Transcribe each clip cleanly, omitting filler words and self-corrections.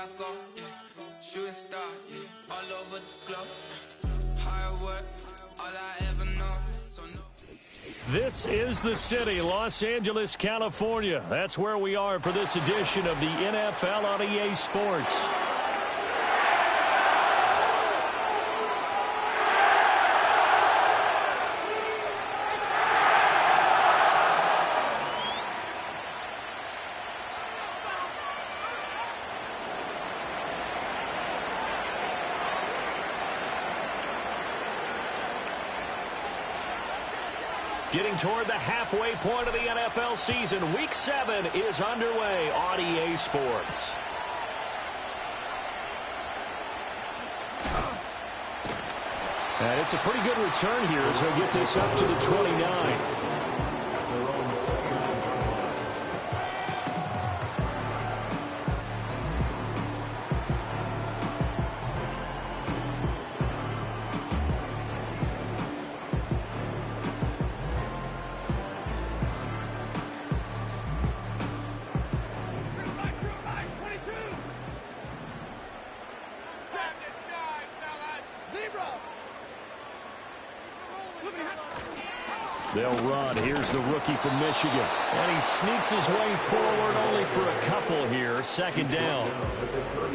I go, yeah. Shooting star, yeah. All over the globe. Hard work, all I ever know. So no. This is the city, Los Angeles, California. That's where we are for this edition of the NFL on EA Sports. Getting toward the halfway point of the NFL season, Week 7 is underway on EA Sports. And it's a pretty good return here as he'll get this up to the 29. They'll run. Here's the rookie from Michigan. And he sneaks his way forward only for a couple here. Second down.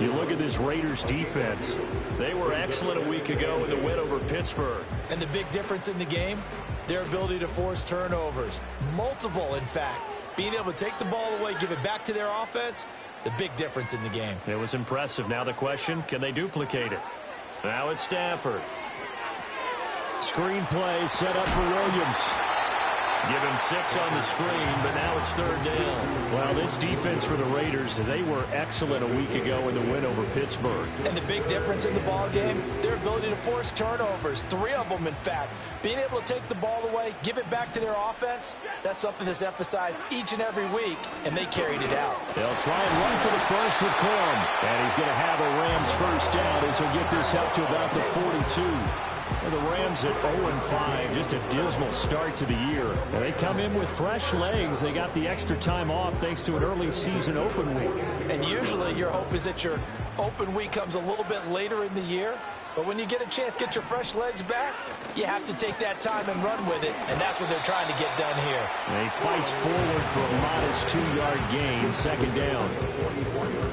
You look at this Raiders defense. They were excellent a week ago in the win over Pittsburgh. And the big difference in the game, their ability to force turnovers. Multiple, in fact. Being able to take the ball away, give it back to their offense, the big difference in the game. It was impressive. Now the question, can they duplicate it? Now it's Stafford. Screen play set up for Williams. Give him 6 on the screen, but now it's third down. Well, this defense for the Raiders, they were excellent a week ago in the win over Pittsburgh. And the big difference in the ball game, their ability to force turnovers. 3 of them, in fact. Being able to take the ball away, give it back to their offense, that's something that's emphasized each and every week, and they carried it out. They'll try and run for the first with Corum. And he's going to have a Rams first down as he'll get this up to about the 42. Well, the Rams at 0-5, just a dismal start to the year. And they come in with fresh legs. They got the extra time off thanks to an early season open week. And usually your hope is that your open week comes a little bit later in the year. But when you get a chance to get your fresh legs back, you have to take that time and run with it. And that's what they're trying to get done here. And he fights forward for a modest 2-yard gain, second down.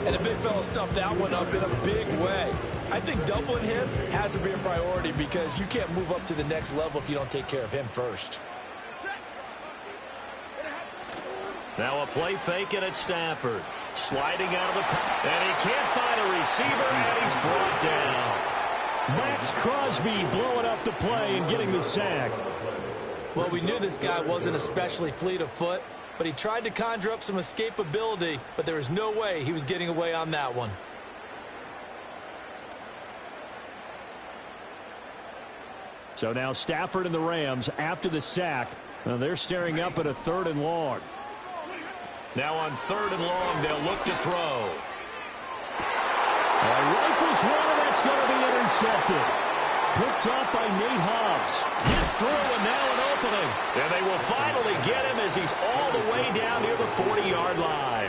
And the big fella stuffed that one up in a big way. I think doubling him has to be a priority because you can't move up to the next level if you don't take care of him first. Now a play fake and it's Stafford. Sliding out of the... And he can't find a receiver, and he's brought down. Max Crosby blowing up the play and getting the sack. Well, we knew this guy wasn't especially fleet of foot, but he tried to conjure up some escapability, but there was no way he was getting away on that one. So now Stafford and the Rams after the sack. Now they're staring up at a 3rd and long. Now on 3rd and long, they'll look to throw. Rifles one, and that's going to be intercepted. Picked off by Nate Hobbs. Gets through, and now an opening. And they will finally get him as he's all the way down near the 40-yard line.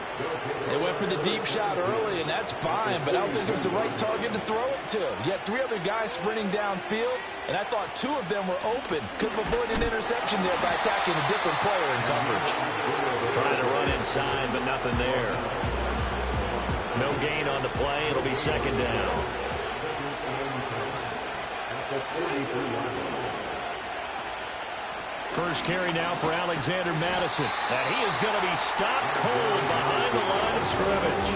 They went for the deep shot early, and that's fine, but I don't think it was the right target to throw it to. You had 3 other guys sprinting downfield, and I thought 2 of them were open. Could have avoided an interception there by attacking a different player in coverage. Trying to run inside, but nothing there. No gain on the play. It'll be second down. First carry now for Alexander Madison. And he is going to be stopped cold behind the line of scrimmage.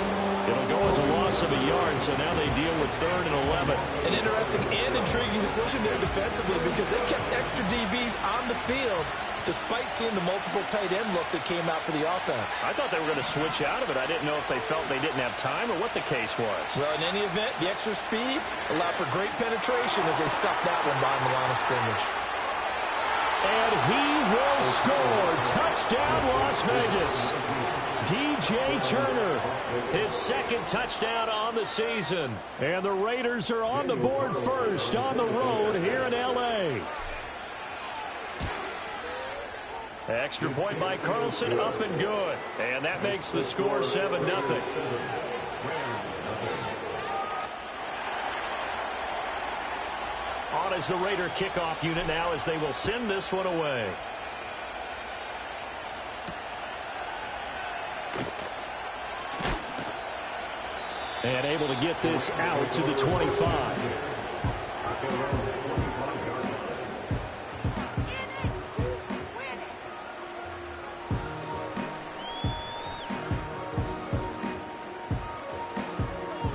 It'll go as a loss of a yard, so now they deal with 3rd and 11. An interesting and intriguing decision there defensively because they kept extra DBs on the field despite seeing the multiple tight end look that came out for the offense. I thought they were going to switch out of it. I didn't know if they felt they didn't have time or what the case was. Well, in any event, the extra speed allowed for great penetration as they stuffed that one behind the line of scrimmage. And he will score. Touchdown, Las Vegas. DJ Turner, his 2nd touchdown on the season. And the Raiders are on the board first on the road here in L.A. Extra point by Carlson, up and good. And that makes the score 7-0. as the Raider kickoff unit now as they will send this one away. And able to get this out to the 25.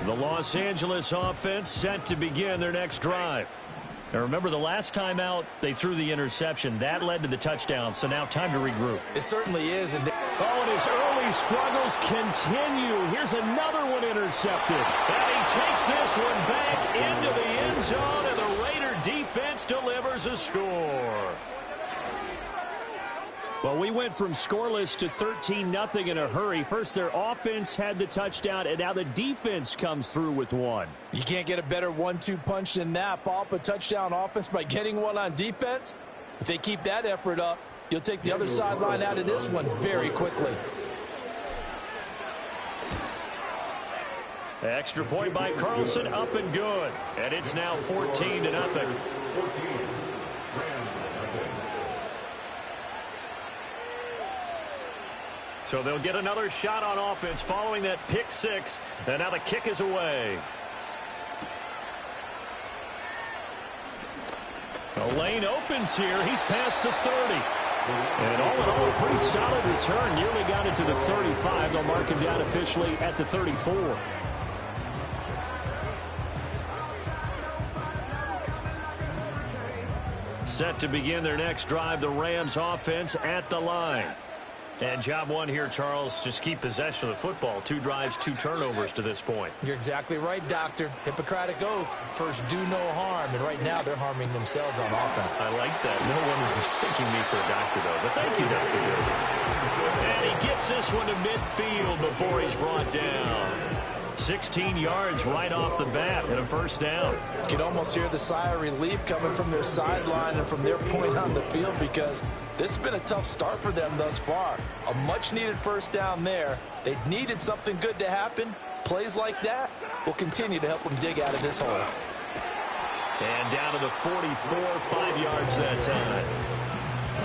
The Los Angeles offense set to begin their next drive. Now remember, the last time out, they threw the interception. That led to the touchdown, so now time to regroup. It certainly is. And his early struggles continue. Here's another one intercepted. And he takes this one back into the end zone, and the Raider defense delivers a score. Well, we went from scoreless to 13-0 in a hurry. First, their offense had the touchdown, and now the defense comes through with one. You can't get a better 1-2 punch than that. Follow up a touchdown offense by getting one on defense. If they keep that effort up, you'll take the other sideline out of this one very quickly. Extra point by Carlson, up and good. And it's now 14-0. So they'll get another shot on offense following that pick six. And now the kick is away. The lane opens here. He's past the 30. And all in all, a pretty solid return. Nearly got it to the 35. They'll mark him down officially at the 34. Set to begin their next drive, the Rams offense at the line. And job one here, Charles, just keep possession of the football. 2 drives, 2 turnovers to this point. You're exactly right, Doctor. Hippocratic oath. First, do no harm. And right now, they're harming themselves on offense. I like that. No one is mistaking me for a doctor, though. But thank you, Dr. Davis. And he gets this one to midfield before he's brought down. 16 yards right off the bat and a first down. You can almost hear the sigh of relief coming from their sideline and from their point on the field, because this has been a tough start for them thus far. A much-needed first down there. They needed something good to happen. Plays like that will continue to help them dig out of this hole. And down to the 44, 5 yards that time.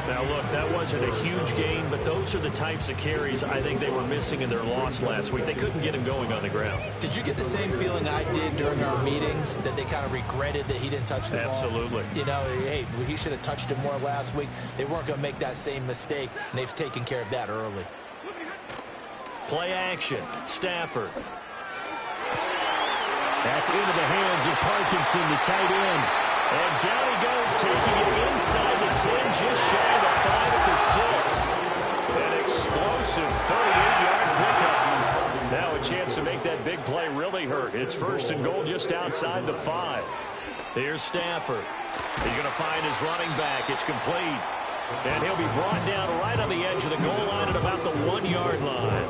Now, look, that wasn't a huge gain, but those are the types of carries I think they were missing in their loss last week. They couldn't get him going on the ground. Did you get the same feeling I did during our meetings, that they kind of regretted that he didn't touch the ball? Absolutely. You know, hey, he should have touched it more last week. They weren't going to make that same mistake, and they've taken care of that early. Play action. Stafford. That's into the hands of Parkinson, the tight end. And down he goes, taking it inside the 10, just shy of the 5 at the 6. An explosive 38-yard pickup. Now a chance to make that big play really hurt. It's first and goal just outside the 5. Here's Stafford. He's going to find his running back. It's complete. And he'll be brought down right on the edge of the goal line at about the 1-yard line.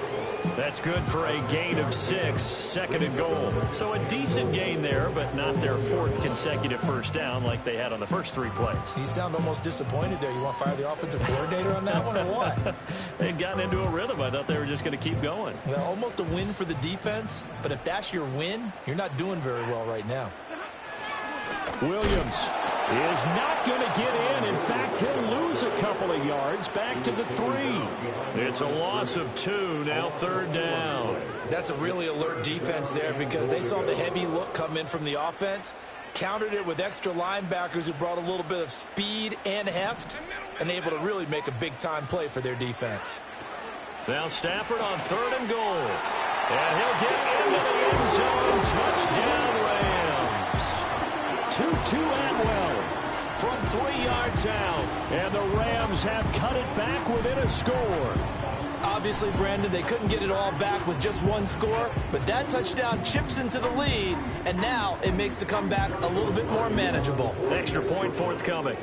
That's good for a gain of 6, second and goal. So a decent gain there, but not their 4th consecutive first down like they had on the first 3 plays. You sound almost disappointed there. You want to fire the offensive coordinator on that one or what? They'd gotten into a rhythm. I thought they were just going to keep going. Well, almost a win for the defense, but if that's your win, you're not doing very well right now. Williams is not going to get in. In fact, he'll lose a couple of yards back to the 3. It's a loss of 2, now 3rd down. That's a really alert defense there, because they saw the heavy look come in from the offense, countered it with extra linebackers who brought a little bit of speed and heft, and able to really make a big-time play for their defense. Now Stafford on 3rd and goal. And he'll get into the end zone. Touchdown, Rams. 2-2 Atwell from 3 yards out. And the Rams have cut it back within a score. Obviously, Brandon, they couldn't get it all back with just one score, but that touchdown chips into the lead, and now it makes the comeback a little bit more manageable. Extra point forthcoming.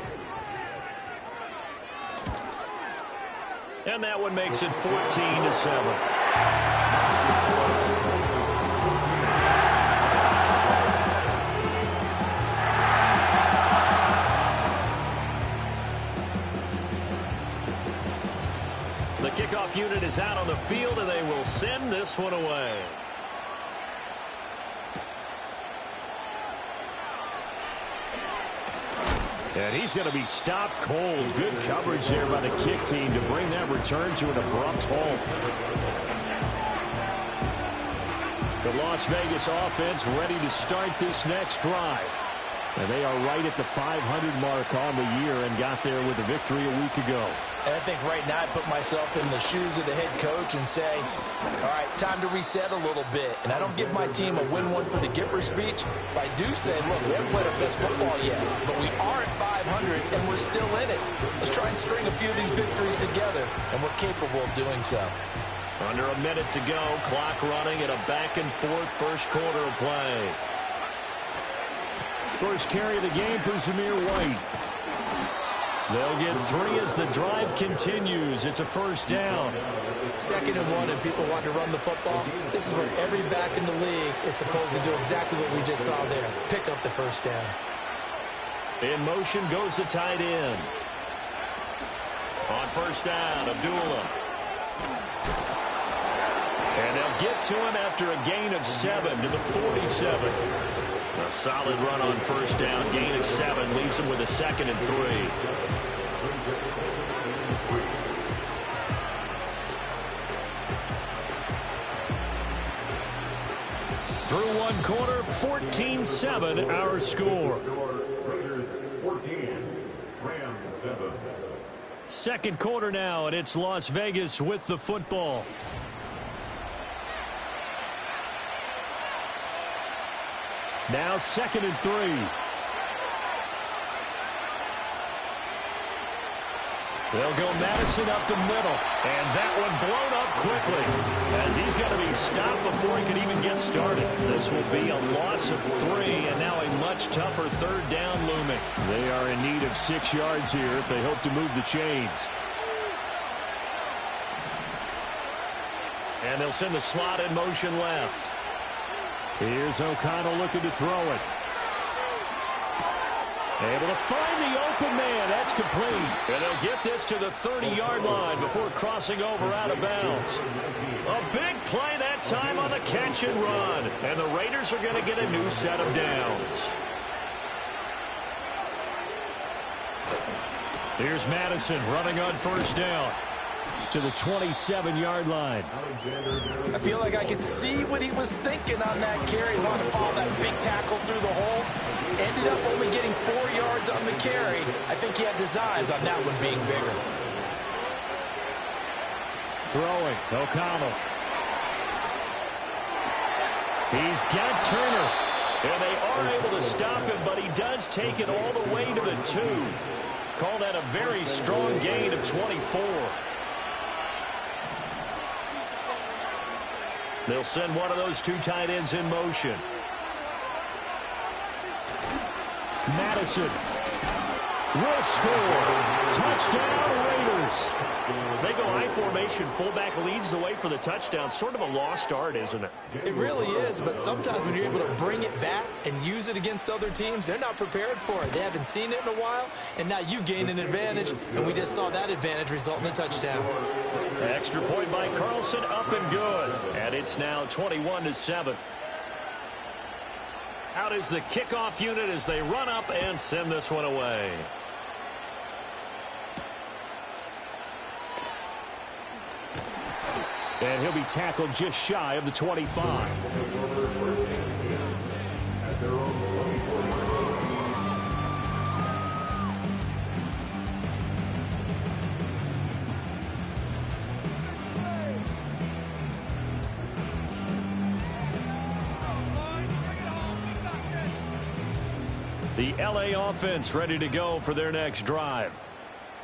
And that one makes it 14-7. The kickoff unit is out on the field, and they will send this one away. And he's going to be stopped cold. Good coverage there by the kick team to bring that return to an abrupt halt. The Las Vegas offense ready to start this next drive. And they are right at the 500 mark on the year and got there with a victory a week ago. And I think right now I put myself in the shoes of the head coach and say, all right, time to reset a little bit. And I don't give my team a win one for the Gipper speech, but I do say, look, we haven't played our best football yet, but we are at 500 and we're still in it. Let's try and string a few of these victories together, and we're capable of doing so. Under a minute to go, clock running at a back-and-forth first quarter of play. First carry of the game for Zamir White. They'll get 3 as the drive continues. It's a first down. 2nd and 1, and people want to run the football. This is where every back in the league is supposed to do exactly what we just saw there. Pick up the first down. In motion goes the tight end. On first down, Abdullah. And they'll get to him after a gain of 7 to the 47. A solid run on first down. Gain of 7 leaves him with a 2nd and 3. Through one quarter, 14-7 our score. Raiders 14, Rams 7. Second quarter now, and it's Las Vegas with the football. Now 2nd and 3. They'll go Madison up the middle. And that one blown up quickly as he's going to be stopped before he can even get started. This will be a loss of 3 and now a much tougher 3rd down looming. They are in need of 6 yards here if they hope to move the chains. And they'll send the slot in motion left. Here's O'Connell looking to throw it. Able to find the open man. That's complete. And they'll get this to the 30-yard line before crossing over out of bounds. A big play that time on the catch and run. And the Raiders are going to get a new set of downs. Here's Madison running on first down to the 27-yard line. I feel like I could see what he was thinking on that carry. Wanted to follow that big tackle through the hole. Ended up only getting 4 yards on the carry. I think he had designs on that one being bigger. Throwing, O'Connell. He's got Turner. And they are able to stop him, but he does take it all the way to the 2. Call that a very strong gain of 24. They'll send one of those 2 tight ends in motion. Madison will score. Touchdown, Raiders. They go I formation. Fullback leads the way for the touchdown. Sort of a lost art, isn't it? It really is, but sometimes when you're able to bring it back and use it against other teams, they're not prepared for it. They haven't seen it in a while, and now you gain an advantage, and we just saw that advantage result in a touchdown. Extra point by Carlson, up and good. And it's now 21-7. Out is the kickoff unit as they run up and send this one away. And he'll be tackled just shy of the 25. The LA offense ready to go for their next drive.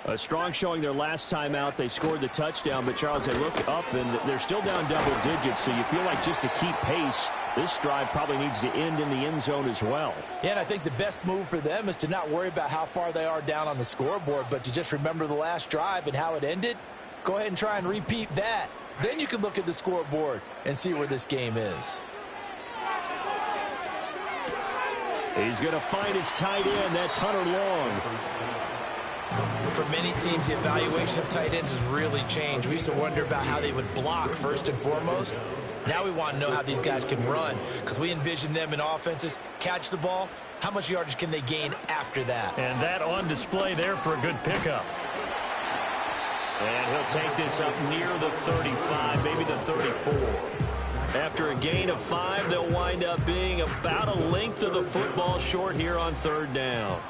A strong showing their last time out. They scored the touchdown, but Charles, they look up and they're still down double digits, so you feel like just to keep pace, this drive probably needs to end in the end zone as well. Yeah, and I think the best move for them is to not worry about how far they are down on the scoreboard, but to just remember the last drive and how it ended. Go ahead and try and repeat that. Then you can look at the scoreboard and see where this game is. He's going to find his tight end. That's Hunter Long. For many teams, the evaluation of tight ends has really changed. We used to wonder about how they would block first and foremost. Now we want to know how these guys can run, because we envision them in offenses catch the ball. How much yardage can they gain after that? And that on display there for a good pickup. And he'll take this up near the 35, maybe the 34. After a gain of 5, they'll wind up being about a length of the football short here on third down.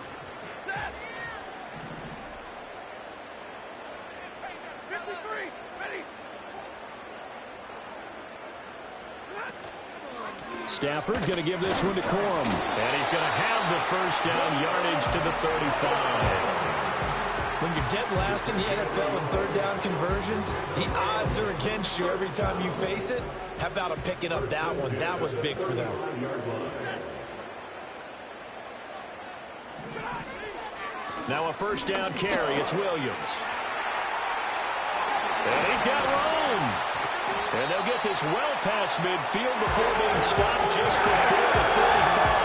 Stafford going to give this one to Corum. And he's going to have the first down, yardage to the 35. When you're dead last in the NFL in third down conversions, the odds are against you every time you face it. How about them picking up that one? That was big for them. Now a first down carry. It's Williams. And he's got room. And they'll get this well past midfield before being stopped just before the 35.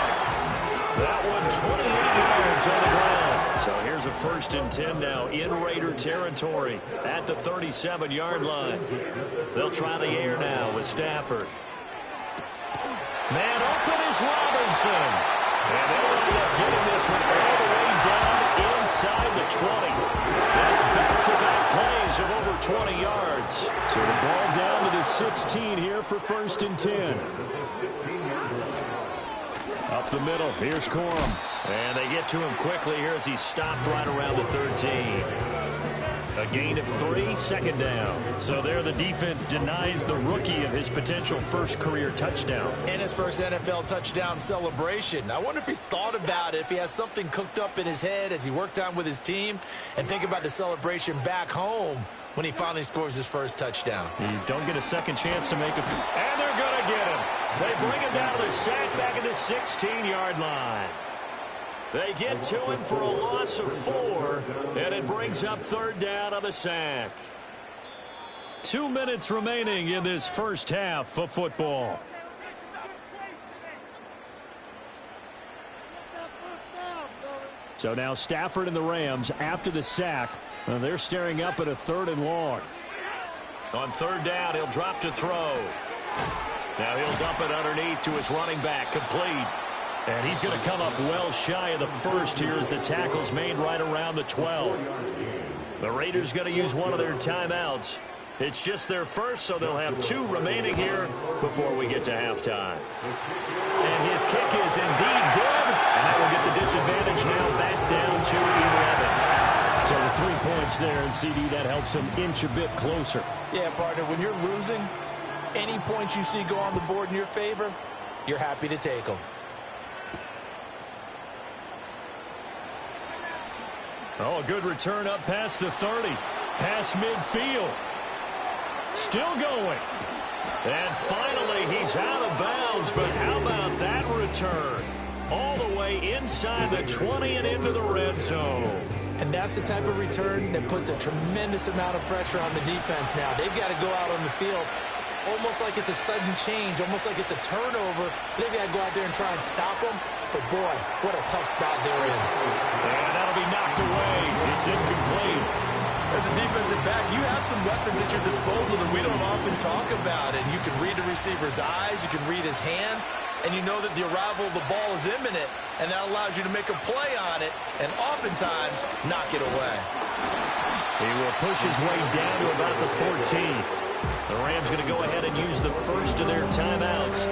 That one 28 yards on the ground. So here's a 1st and 10 now in Raider territory at the 37-yard line. They'll try the air now with Stafford. Man open is Robinson. And they'll end up getting this one all the way down inside the 20. That's back-to-back plays of over 20 yards. So the ball down to the 16 here for 1st and 10. Up the middle, here's Corum. And they get to him quickly here as he's stopped right around the 13. A gain of 3, 2nd down. So there the defense denies the rookie of his potential first career touchdown. And his first NFL touchdown celebration. I wonder if he's thought about it, if he has something cooked up in his head as he worked on with his team, and think about the celebration back home when he finally scores his first touchdown. You don't get a second chance to make a... And they're going to get him. They bring him down to the sack back at the 16-yard line. They get to him for a loss of 4, and it brings up 3rd down on the sack. 2 minutes remaining in this first half of football. So now Stafford and the Rams, after the sack, they're staring up at a 3rd and long. On 3rd down, he'll drop to throw. Now he'll dump it underneath to his running back, complete. And he's going to come up well shy of the 1st here as the tackle's made right around the 12. The Raiders going to use one of their timeouts. It's just their first, so they'll have 2 remaining here before we get to halftime. And his kick is indeed good, and that will get the disadvantage now back down to 11. So the 3 points there, and CD, that helps him inch a bit closer. Yeah, partner, when you're losing, any points you see go on the board in your favor, you're happy to take them. Oh, a good return up past the 30. Past midfield. Still going. And finally, he's out of bounds. But how about that return? All the way inside the 20 and into the red zone. And that's the type of return that puts a tremendous amount of pressure on the defense now. They've got to go out on the field almost like it's a sudden change, almost like it's a turnover. They've got to go out there and try and stop them. But, boy, what a tough spot they're in. And that'll be knocked away. It's incomplete. As a defensive back, you have some weapons at your disposal that we don't often talk about. And you can read the receiver's eyes, you can read his hands, and you know that the arrival of the ball is imminent, and that allows you to make a play on it and oftentimes knock it away. He will push his way down to about the 14. The Rams going to go ahead and use the first of their timeouts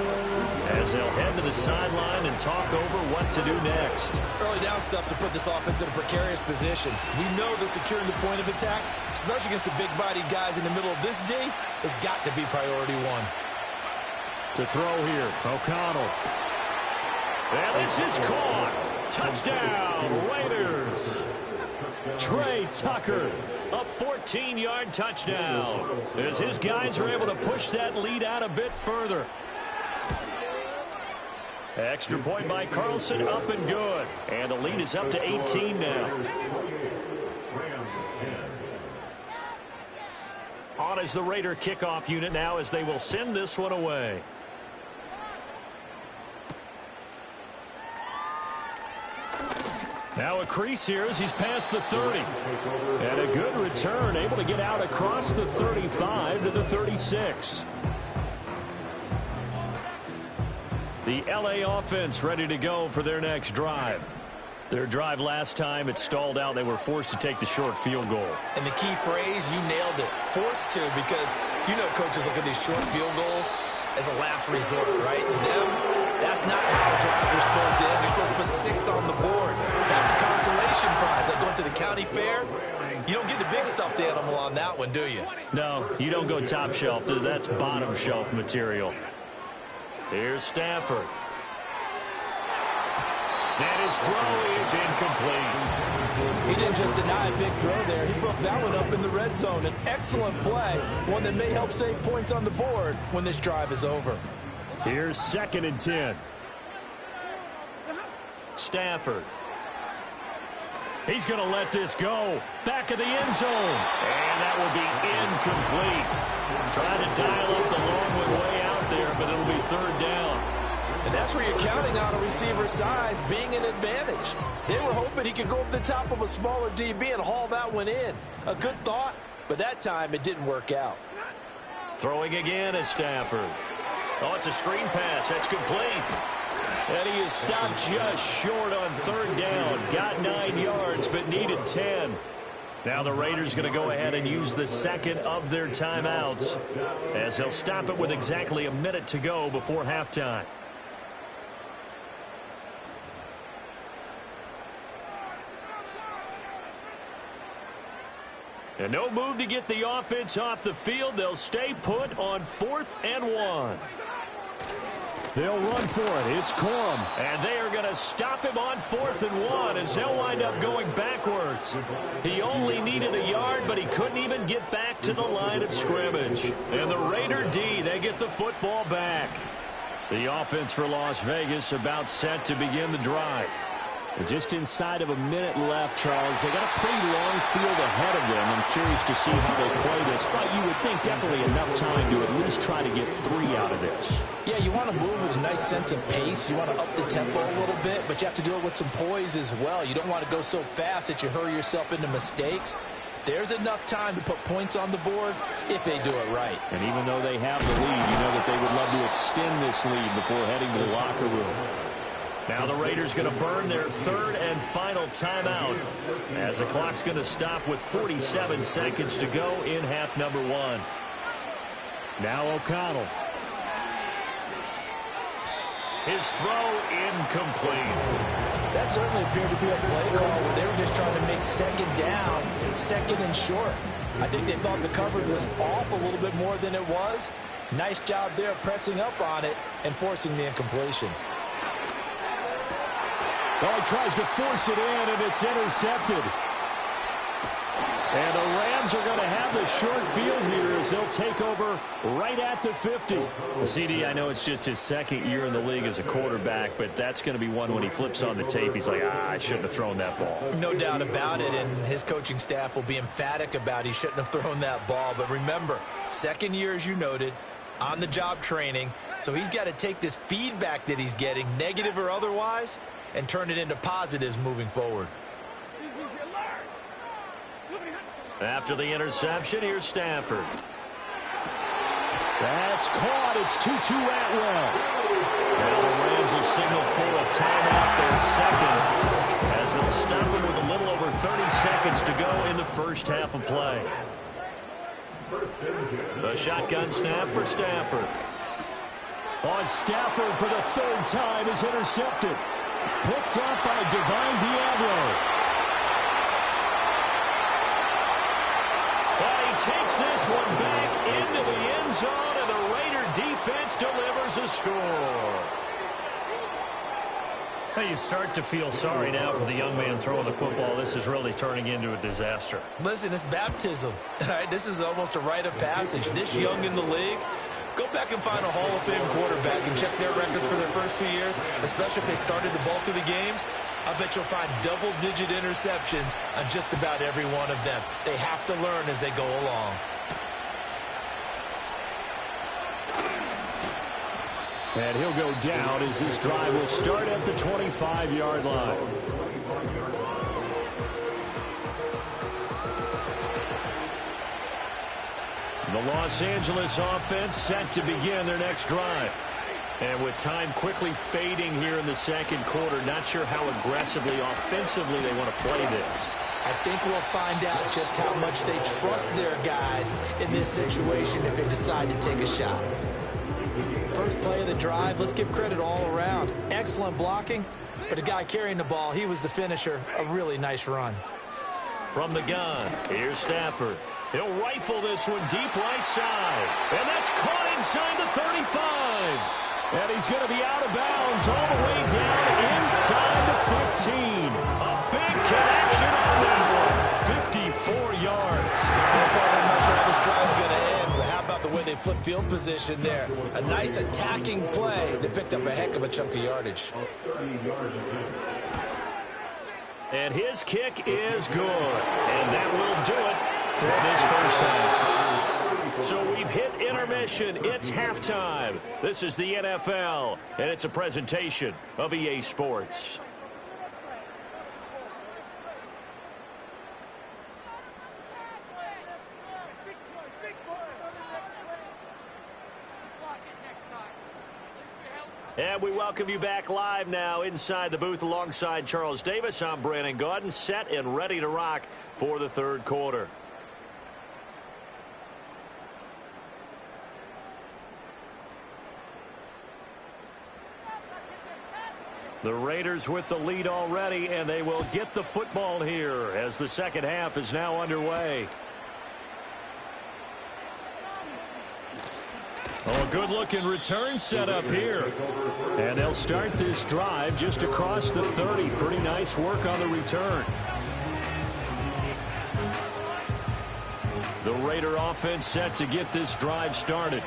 as they'll head to the sideline and talk over what to do next. Early down stuff to put this offense in a precarious position. We know that securing the point of attack, especially against the big-bodied guys in the middle of this D, has got to be priority 1. To throw here, O'Connell. And this is caught. Touchdown, Raiders. Trey Tucker, a 14-yard touchdown, as his guys are able to push that lead out a bit further. Extra point by Carlson, up and good. And the lead is up to 18 now. On is the Raider kickoff unit now as they will send this one away. Now a crease here as he's past the 30. And a good return, able to get out across the 35 to the 36. The LA offense ready to go for their next drive. Their drive last time, it stalled out. They were forced to take the short field goal. And the key phrase, you nailed it, forced to, because you know coaches look at these short field goals as a last resort, right? To them, that's not how drives are supposed to end. You're supposed to put 6 on the board. That's a consolation prize. Like going to the county fair, you don't get the big stuffed animal on that one, do you? No, you don't go top shelf. That's bottom shelf material. Here's Stafford. And his throw is incomplete. He didn't just deny a big throw there. He broke that one up in the red zone. An excellent play, one that may help save points on the board when this drive is over. Here's 2nd and 10. Stafford. He's going to let this go. Back of the end zone. And that will be incomplete. Trying to dial up the long way out there, but it'll be 3rd down. And that's where you're counting on a receiver's size being an advantage. They were hoping he could go over the top of a smaller DB and haul that one in. A good thought, but that time it didn't work out. Throwing again is Stafford. Oh, it's a screen pass. That's complete. And he is stopped just short on 3rd down. Got 9 yards, but needed 10. Now the Raiders going to go ahead and use the 2nd of their timeouts, as they'll stop it with exactly a minute to go before halftime. And no move to get the offense off the field. They'll stay put on 4th and 1. They'll run for it. It's Corum. And they are going to stop him on 4th and 1 as they'll wind up going backwards. He only needed a yard, but he couldn't even get back to the line of scrimmage. And the Raider D, they get the football back. The offense for Las Vegas about set to begin the drive. Just inside of a minute left, Charles. They got a pretty long field ahead of them. I'm curious to see how they play this, but you would think definitely enough time to at least try to get 3 out of this. Yeah, you want to move with a nice sense of pace. You want to up the tempo a little bit, but you have to do it with some poise as well. You don't want to go so fast that you hurry yourself into mistakes. There's enough time to put points on the board if they do it right. And even though they have the lead, you know that they would love to extend this lead before heading to the locker room. Now the Raiders going to burn their 3rd and final timeout as the clock's going to stop with 47 seconds to go in half number 1. Now O'Connell. His throw incomplete. That certainly appeared to be a play call where they were just trying to make 2nd down, 2nd and short. I think they thought the coverage was off a little bit more than it was. Nice job there pressing up on it and forcing the incompletion. Well, he tries to force it in, and it's intercepted. And the Rams are going to have the short field here as they'll take over right at the 50. CD, I know it's just his 2nd year in the league as a quarterback, but that's going to be one when he flips on the tape. He's like, I shouldn't have thrown that ball. No doubt about it, and his coaching staff will be emphatic about he shouldn't have thrown that ball. But remember, 2nd year, as you noted, on-the-job training, so he's got to take this feedback that he's getting, negative or otherwise, and turn it into positives moving forward. After the interception, here's Stafford. That's caught. It's 2-2 Atwell. Now the Rams will signal for a timeout, their 2nd, as they'll stop him with a little over 30 seconds to go in the first half of play. The shotgun snap for Stafford. On Stafford for the 3rd time is intercepted. Picked up by Divine Diablo. But he takes this one back into the end zone, and the Raider defense delivers a score. Well, you start to feel sorry now for the young man throwing the football. This is really turning into a disaster. Listen, it's baptism. All right, this is almost a rite of passage. This young in the league, go back and find a Hall of Fame quarterback and check their records for their first 2 years, especially if they started the bulk of the games. I bet you'll find double-digit interceptions on just about every one of them. They have to learn as they go along. And he'll go down as this drive will start at the 25-yard line. The Los Angeles offense set to begin their next drive. And with time quickly fading here in the second quarter, not sure how aggressively, offensively they want to play this. I think we'll find out just how much they trust their guys in this situation if they decide to take a shot. First play of the drive, let's give credit all around. Excellent blocking, but the guy carrying the ball, he was the finisher. A really nice run. From the gun, here's Stafford. He'll rifle this one deep right side. And that's caught inside the 35. And he's going to be out of bounds all the way down inside the 15. A big connection on that one. 54 yards. I'm not sure how this drive's going to end, but how about the way they flip field position there? A nice attacking play. They picked up a heck of a chunk of yardage. And his kick is good. And that will do it for this first half. So we've hit intermission. It's halftime. This is the NFL, and it's a presentation of EA Sports. And we welcome you back live now inside the booth alongside Charles Davis. I'm Brandon Gaudin, set and ready to rock for the third quarter. The Raiders with the lead already, and they will get the football here as the second half is now underway. Oh, a good-looking return set up here. And they'll start this drive just across the 30. Pretty nice work on the return. The Raider offense set to get this drive started.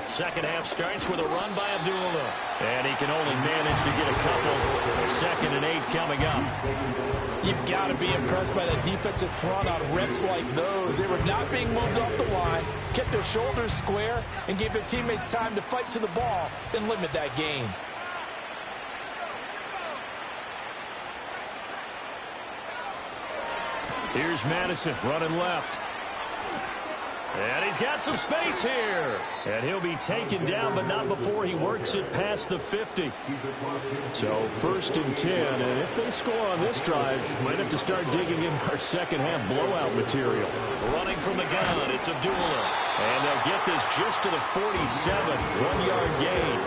Second half starts with a run by Abdullah. And he can only manage to get a couple. 2nd and 8 coming up. You've got to be impressed by the defensive front on reps like those. They were not being moved off the line, kept their shoulders square, and gave their teammates time to fight to the ball and limit that gain. Here's Madison running left. And he's got some space here. And he'll be taken down, but not before he works it past the 50. So 1st and 10. And if they score on this drive, might have to start digging in our second half blowout material. Running from the gun, it's Abdullah. And they'll get this just to the 47. 1-yard gain.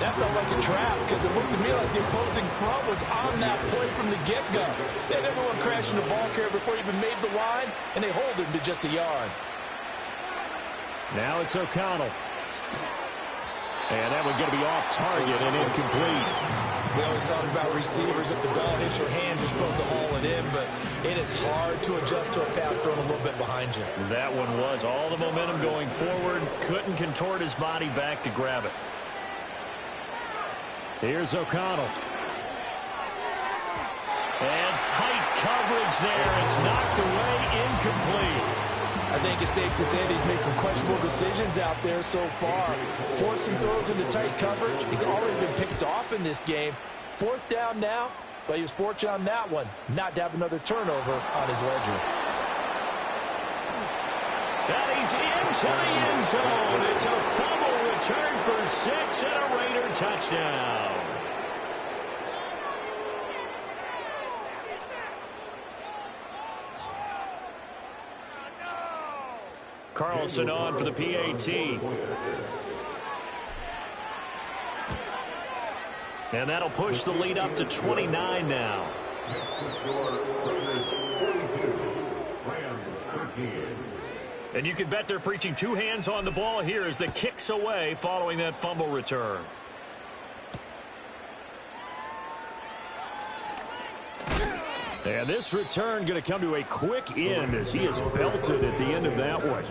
That felt like a trap because it looked to me like the opposing front was on that play from the get-go. They had everyone crashing the ball carrier before he even made the line, and they hold him to just a yard. Now it's O'Connell. And that one's going to be off target and incomplete. We always talk about receivers. If the ball hits your hand, you're supposed to haul it in, but it is hard to adjust to a pass thrown a little bit behind you. That one was all the momentum going forward. Couldn't contort his body back to grab it. Here's O'Connell. And tight coverage there. It's knocked away, incomplete. I think it's safe to say that he's made some questionable decisions out there so far. Forced some throws into tight coverage. He's already been picked off in this game. 4th down now, but he was fortunate on that one not to have another turnover on his ledger. And he's into the end zone. It's a fumble return for 6 and a Raider touchdown. Carlson on for the PAT. And that'll push the lead up to 29 now. And you can bet they're preaching 2 hands on the ball here as the kicks away following that fumble return. And this return going to come to a quick end as he is belted at the end of that one.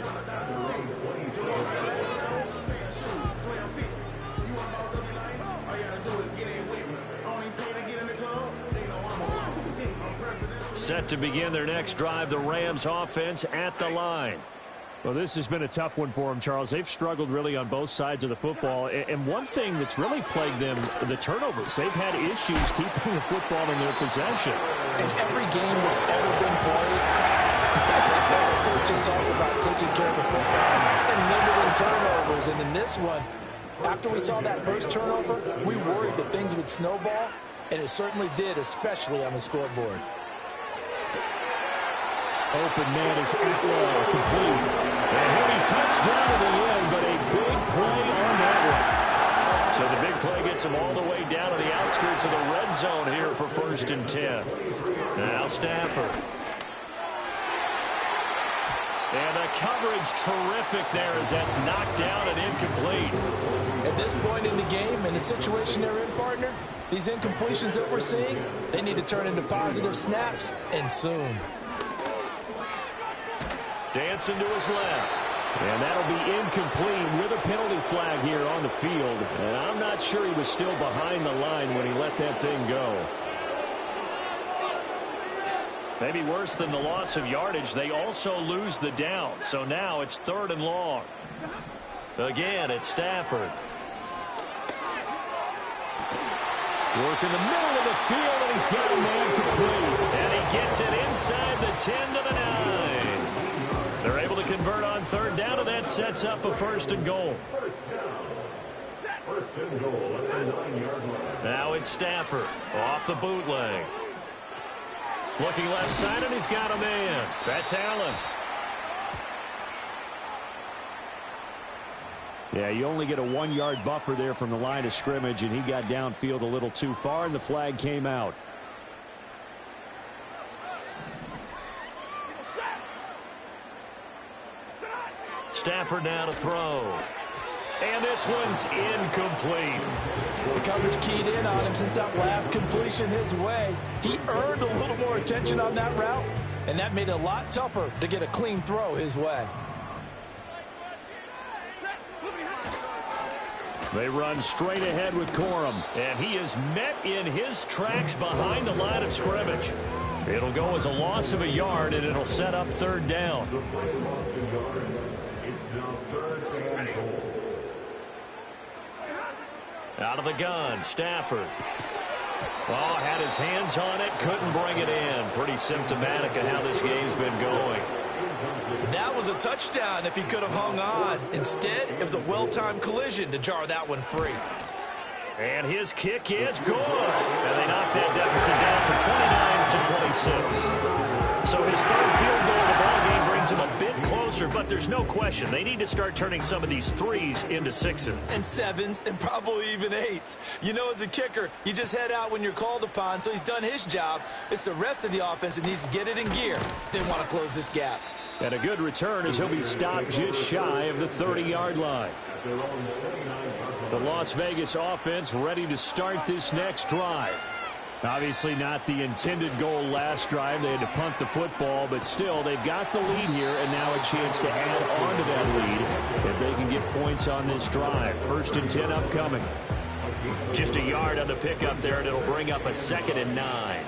Set to begin their next drive, the Rams offense at the line. Well, this has been a tough one for them, Charles. They've struggled really on both sides of the football. And one thing that's really plagued them, the turnovers. They've had issues keeping the football in their possession. In every game that's ever been played, coaches talk about taking care of the turnovers, and in this one, after we saw that first turnover, we worried that things would snowball, and it certainly did, especially on the scoreboard. Open man is Atwell, complete. A heavy touchdown at the end, but a big play on that one. So the big play gets them all the way down to the outskirts of the red zone here for 1st and 10. Now Stafford. And the coverage terrific there as that's knocked down and incomplete. At this point in the game, in the situation they're in, partner, these incompletions that we're seeing, they need to turn into positive snaps, and soon. Dancing to his left. And that'll be incomplete with a penalty flag here on the field. And I'm not sure he was still behind the line when he let that thing go. Maybe worse than the loss of yardage, they also lose the down. So now it's 3rd and long. Again, it's Stafford. Work in the middle of the field, and he's got a man complete. And he gets it inside the 10 to the 9. They're able to convert on 3rd down, and that sets up a 1st and goal. First and goal at the 9-yard line. Now it's Stafford off the bootleg. Looking left side, and he's got a man. That's Allen. Yeah, you only get a 1-yard buffer there from the line of scrimmage, and he got downfield a little too far, and the flag came out. Stafford now to throw. And this one's incomplete. The coverage keyed in on him since that last completion his way. He earned a little more attention on that route, and that made it a lot tougher to get a clean throw his way. They run straight ahead with Corum. And he is met in his tracks behind the line of scrimmage. It'll go as a loss of a yard, and it'll set up 3rd down. Out of the gun, Stafford. Oh, had his hands on it, couldn't bring it in. Pretty symptomatic of how this game's been going. That was a touchdown if he could have hung on. Instead, it was a well-timed collision to jar that one free. And his kick is good. And they knock that deficit down from 29 to 26. So his 3rd field goal of the ballgame brings him a bit closer, but there's no question they need to start turning some of these 3s into 6s. And 7s, and probably even 8s. You know, as a kicker, you just head out when you're called upon, so he's done his job. It's the rest of the offense that needs to get it in gear. They want to close this gap. And a good return as he'll be stopped just shy of the 30-yard line. The Las Vegas offense ready to start this next drive. Obviously not the intended goal last drive. They had to punt the football, but still they've got the lead here, and now a chance to add on to that lead if they can get points on this drive. 1st and 10 upcoming. Just a yard on the pickup there, and it'll bring up a 2nd and 9.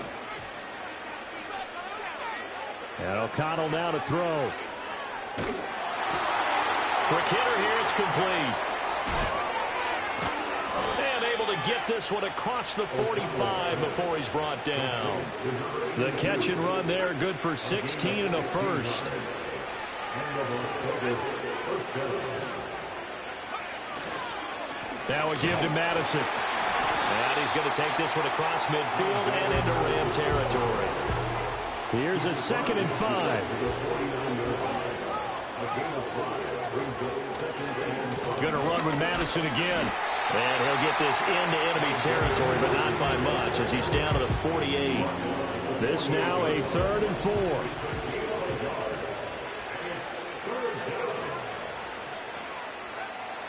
And O'Connell now to throw. Quick hitter here, it's complete. And able to get this one across the 45 before he's brought down. The catch and run there, good for 16 and a 1st. Now a give to Madison. And he's going to take this one across midfield and into Ram territory. Here's a 2nd and 5. Going to run with Madison again. And he'll get this into enemy territory, but not by much as he's down to the 48. This now a 3rd and 4.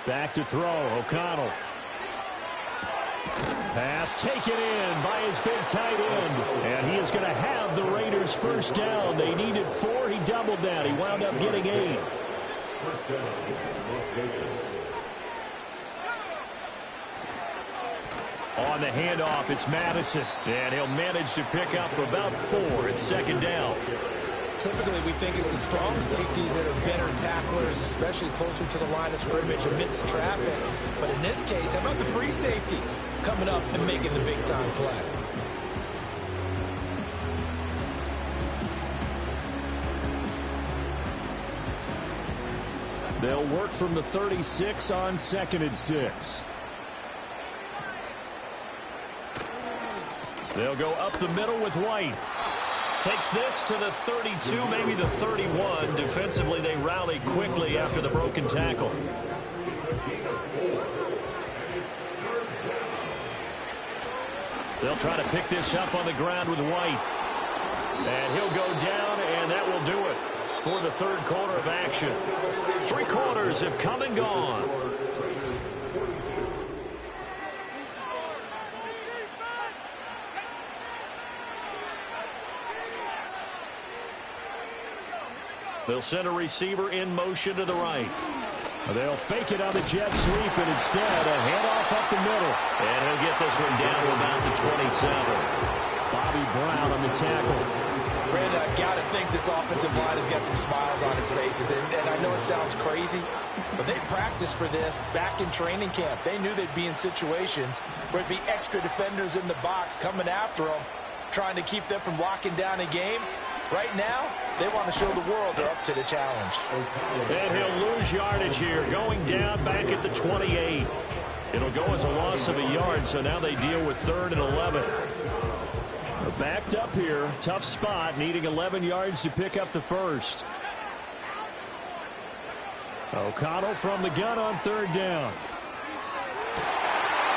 Back to throw, O'Connell. Pass taken in by his big tight end. And he is going to have the Raiders 1st down. They needed 4. He doubled that. He wound up getting 8. On the handoff, it's Madison. And he'll manage to pick up about 4. It's 2nd down. Typically, we think it's the strong safeties that are better tacklers, especially closer to the line of scrimmage amidst traffic. But in this case, how about the free safety coming up and making the big-time play? They'll work from the 36 on 2nd and 6. They'll go up the middle with White. Takes this to the 32, maybe the 31. Defensively, they rally quickly after the broken tackle. They'll try to pick this up on the ground with White. And he'll go down, and that will do it for the third quarter of action. 3 quarters have come and gone. They'll send a receiver in motion to the right. They'll fake it on the jet sweep, and instead a handoff up the middle. And he'll get this one down to about the 27. Bobby Brown on the tackle. Brandon, I got to think this offensive line has got some smiles on its faces. And I know it sounds crazy, but they practiced for this back in training camp. They knew they'd be in situations where it'd be extra defenders in the box coming after them, trying to keep them from locking down a game. Right now, they want to show the world they're up to the challenge. And he'll lose yardage here, going down back at the 28. It'll go as a loss of a yard, so now they deal with 3rd and 11. They're backed up here, tough spot, needing 11 yards to pick up the first. O'Connell from the gun on 3rd down.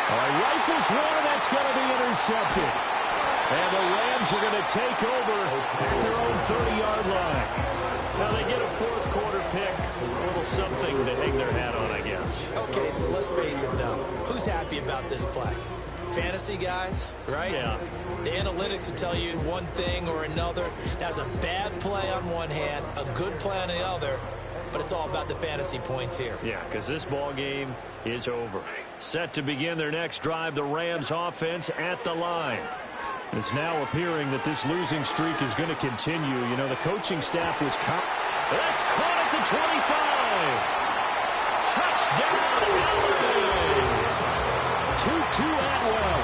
Rifles one, and that's going to be intercepted. And the Rams are going to take over at their own 30-yard line. Now they get a 4th quarter pick. A little something to hang their hat on, I guess. Okay, so let's face it, though. Who's happy about this play? Fantasy guys, right? Yeah. The analytics will tell you one thing or another. That's a bad play on one hand, a good play on the other, but it's all about the fantasy points here. Yeah, because this ball game is over. Set to begin their next drive, the Rams offense at the line. It's now appearing that this losing streak is going to continue. You know, the coaching staff was that's caught at the 25. Touchdown, Allen. Tutu Atwell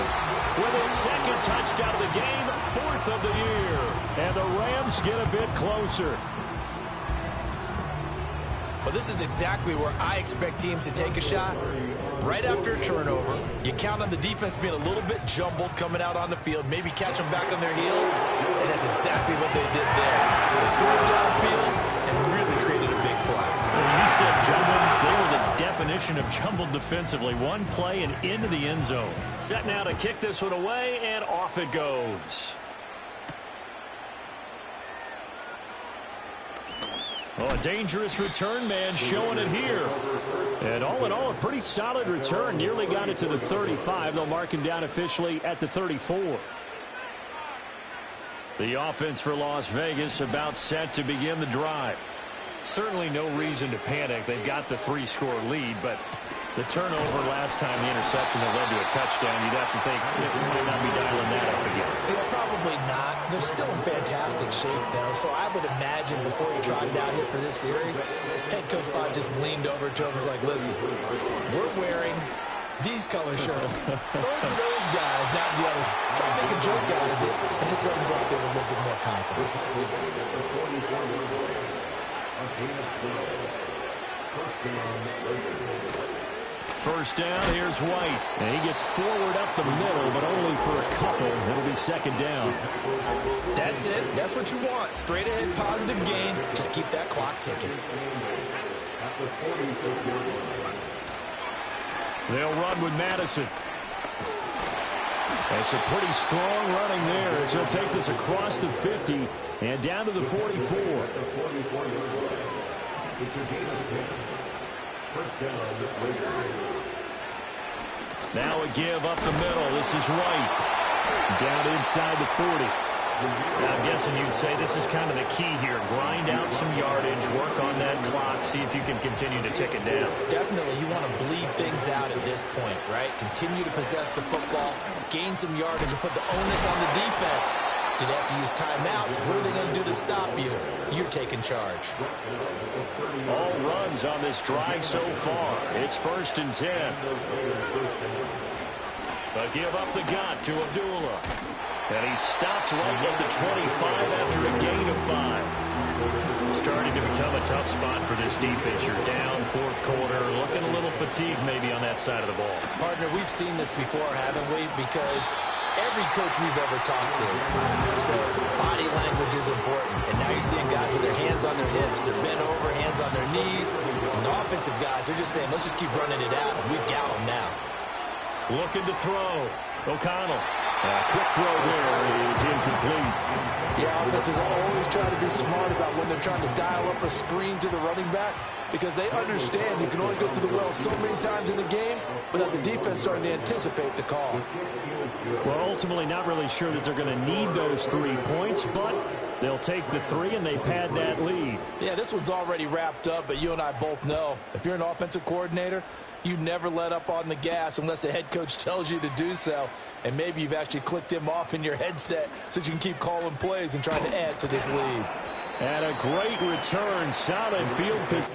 with his 2nd touchdown of the game, 4th of the year. And the Rams get a bit closer. Well, this is exactly where I expect teams to take a shot. Right after a turnover, you count on the defense being a little bit jumbled coming out on the field, maybe catch them back on their heels, and that's exactly what they did there. They threw it downfield and really created a big play. You said jumbled. They were the definition of jumbled defensively. One play and into the end zone. Set now to kick this one away, and off it goes. Oh, a dangerous return man showing it here. And all in all, a pretty solid return. Nearly got it to the 35. They'll mark him down officially at the 34. The offense for Las Vegas about set to begin the drive. Certainly no reason to panic. They've got the 3-score lead, but the turnover last time, the interception that led to a touchdown, you'd have to think it might not be dialing that up again. Yeah, probably not. They're still in fantastic shape, though, so I would imagine before he trotted out here for this series, head coach Bob just leaned over to him and was like, listen, we're wearing these color shirts. Throw it to those guys, not the others. Try to make a joke out of it and just let them go out there with a little bit more confidence. First down, here's White. And he gets forward up the middle, but only for a couple. It'll be 2nd down. That's it. That's what you want. Straight ahead, positive gain. Just keep that clock ticking. They'll run with Madison. That's a pretty strong running there as he'll take this across the 50 and down to the 44. Now a give up the middle. This is White. Down inside the 40. I'm guessing you'd say this is kind of the key here. Grind out some yardage, work on that clock, see if you can continue to tick it down. Definitely, you want to bleed things out at this point, right? Continue to possess the football, gain some yardage, and put the onus on the defense. Do they have to use timeouts? What are they going to do to stop you? You're taking charge. All runs on this drive so far. It's 1st and 10. But give up the gun to Abdullah. And he stopped right at the 25 after a gain of 5. Starting to become a tough spot for this defense. You're down fourth quarter, looking a little fatigued maybe on that side of the ball. Partner, we've seen this before, haven't we? Because every coach we've ever talked to says body language is important. And now you're seeing guys with their hands on their hips. They're bent over, hands on their knees. And the offensive guys are just saying, let's just keep running it out. And we've got them now. Looking to throw. O'Connell. Quick throw there is incomplete. Yeah, offenses always try to be smart about when they're trying to dial up a screen to the running back because they understand you can only go to the well so many times in the game without the defense starting to anticipate the call. Well, ultimately not really sure that they're going to need those 3 points, but they'll take the 3 and they pad that lead. Yeah, this one's already wrapped up, but you and I both know if you're an offensive coordinator, you never let up on the gas unless the head coach tells you to do so. And maybe you've actually clicked him off in your headset so you can keep calling plays and trying to add to this lead. And a great return. Solid field position.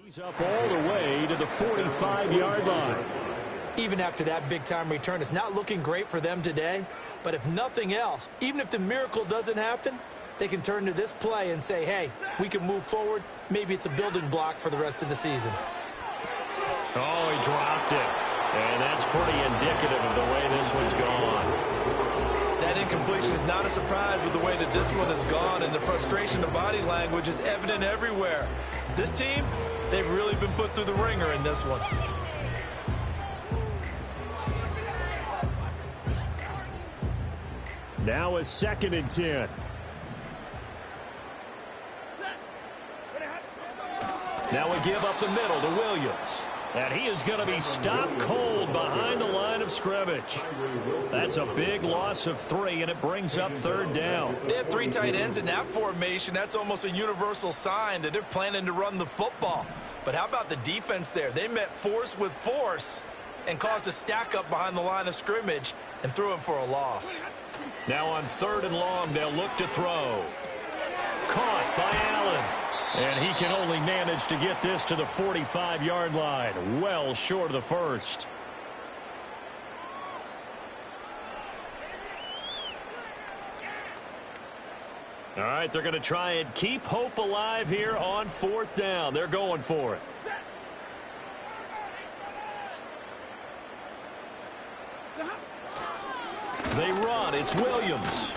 He's up all the way to the 45-yard line. Even after that big-time return, it's not looking great for them today. But if nothing else, even if the miracle doesn't happen, they can turn to this play and say, hey, we can move forward. Maybe it's a building block for the rest of the season. Oh, he dropped it. And that's pretty indicative of the way this one's gone. That incompletion is not a surprise with the way that this one has gone, and the frustration of body language is evident everywhere. This team, they've really been put through the ringer in this one. Now a 2nd and 10. Now we give up the middle to Williams. And he is going to be stopped cold behind the line of scrimmage. That's a big loss of 3, and it brings up 3rd down. They have 3 tight ends in that formation. That's almost a universal sign that they're planning to run the football. But how about the defense there? They met force with force and caused a stack up behind the line of scrimmage and threw him for a loss. Now on 3rd and long, they'll look to throw. Caught by Allen. And he can only manage to get this to the 45-yard line. Well short of the first. All right, they're going to try and keep hope alive here on 4th down. They're going for it. They run. It's Williams.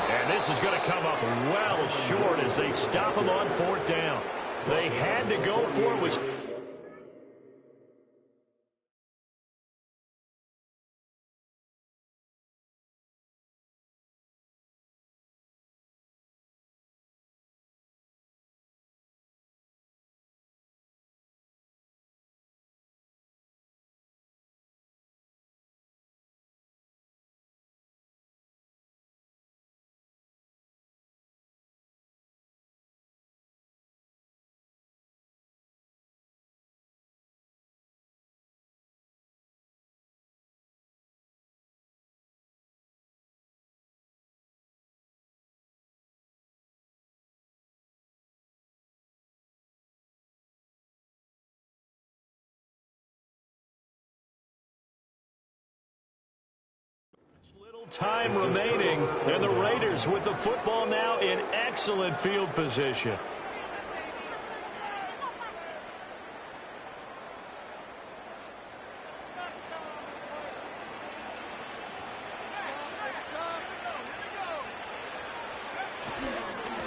And this is going to come up well short as they stop him on 4th down. They had to go for it. Little time remaining, and the Raiders with the football now in excellent field position.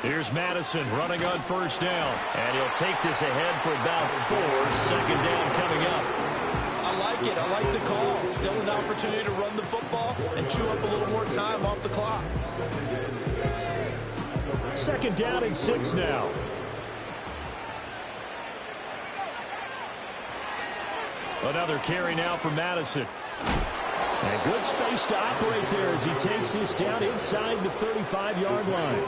Here's Madison running on 1st down, and he'll take this ahead for about 4. 2nd down coming up. I like like it. I like the call. Still an opportunity to run the football and chew up a little more time off the clock. 2nd down and 6 now. Another carry now for Madison. And good space to operate there as he takes this down inside the 35-yard line.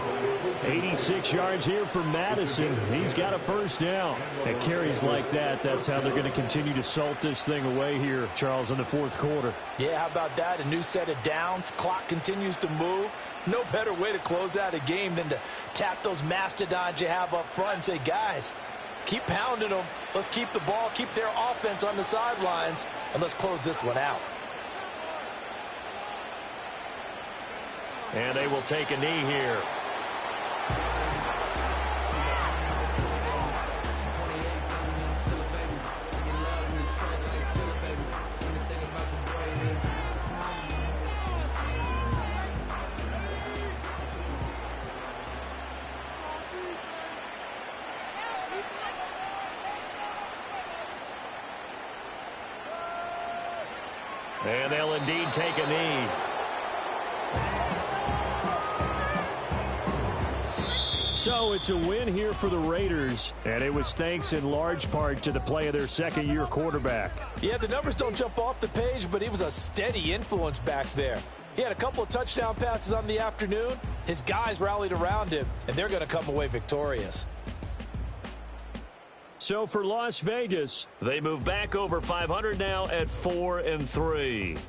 86 yards here for Madison. He's got a first down. And carries like that, that's how they're going to continue to salt this thing away here, Charles, in the 4th quarter. Yeah, how about that? A new set of downs. Clock continues to move. No better way to close out a game than to tap those mastodons you have up front and say, guys, keep pounding them. Let's keep the ball, keep their offense on the sidelines, and let's close this one out. And they will take a knee here. And they'll indeed take a knee. So it's a win here for the Raiders, and it was thanks in large part to the play of their second-year quarterback. Yeah, the numbers don't jump off the page, but he was a steady influence back there. He had a couple of touchdown passes on the afternoon. His guys rallied around him, and they're going to come away victorious. So for Las Vegas, they move back over 500 now at 4-3.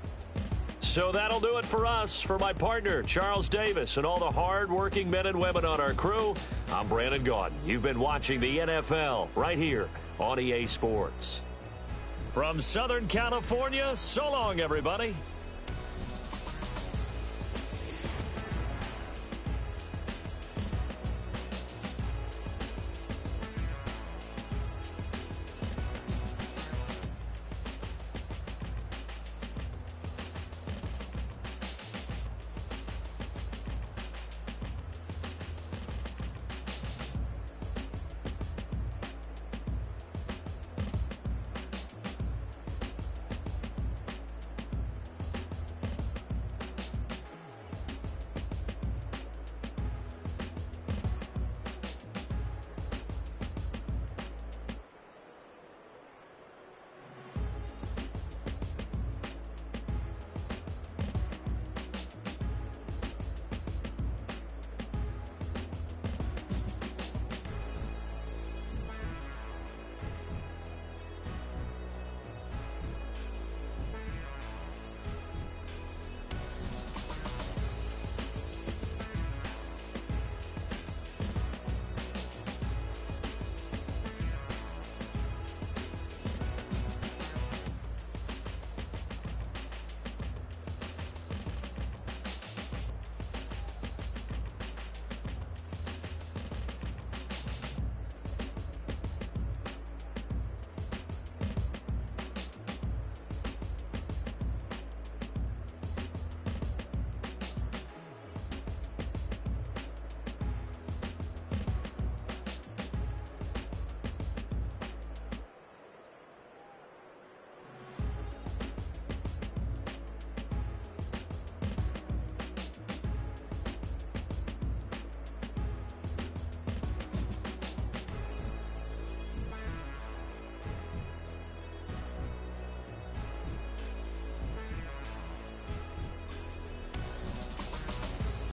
So that'll do it for us. For my partner, Charles Davis, and all the hard-working men and women on our crew, I'm Brandon Gaudin. You've been watching the NFL right here on EA Sports. From Southern California, so long, everybody.